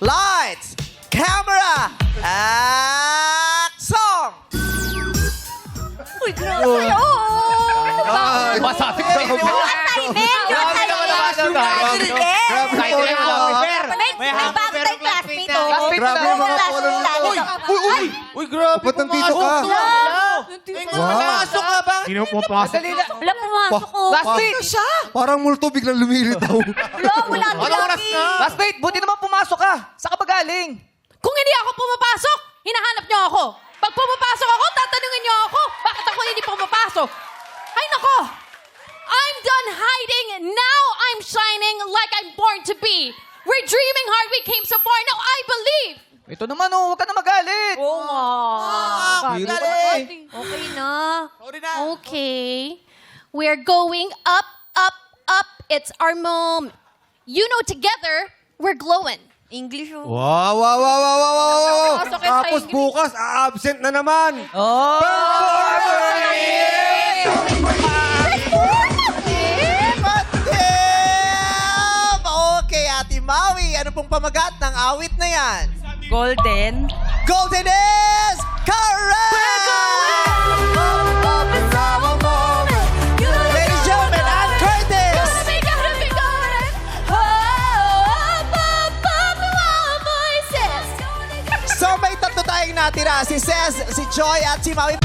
Lights, camera, action! Uy, grabe sa'yo! Masabi ko. Yung assignment! Yung assignment! May bago tayong classmate, oh. Grabe yung mga polo na to. Uy, grabe. Ba't nandito ka? Pumasok ka ba? Sino pumapasok? Wala, pumasok ko. Classmate! siya! Parang multo biglang lumilitaw. Wala, wala oras na? Classmate, buti naman pumasok ka. Saan ka ba galing? Kung hindi ako pumapasok, hinahanap niyo ako. Pag pumapasok ako, tatanungin niyo ako, bakit ako hindi pumapasok? Ay, nako! I'm done hiding. Now I'm shining like I'm born to be. We're dreaming hard. We came so far. Now I believe. Ito naman huwag ka na magalit. Oo nga. Galing. Okay na. Okay. We're going up, up, up. It's our moment. You know, together, we're glowing. English, oh. Wow, wow, wow, wow, wow, wow, wow. Pasok yan sa Tapos English. bukas, absent na naman. Okay, Ate Maui, ano pong pamagat ng awit na yan? Golden. Golden is correct! Ladies and gentlemen, Ann Curtis! So may tatlo tayong natira, si Cez, si Joy at si Maui.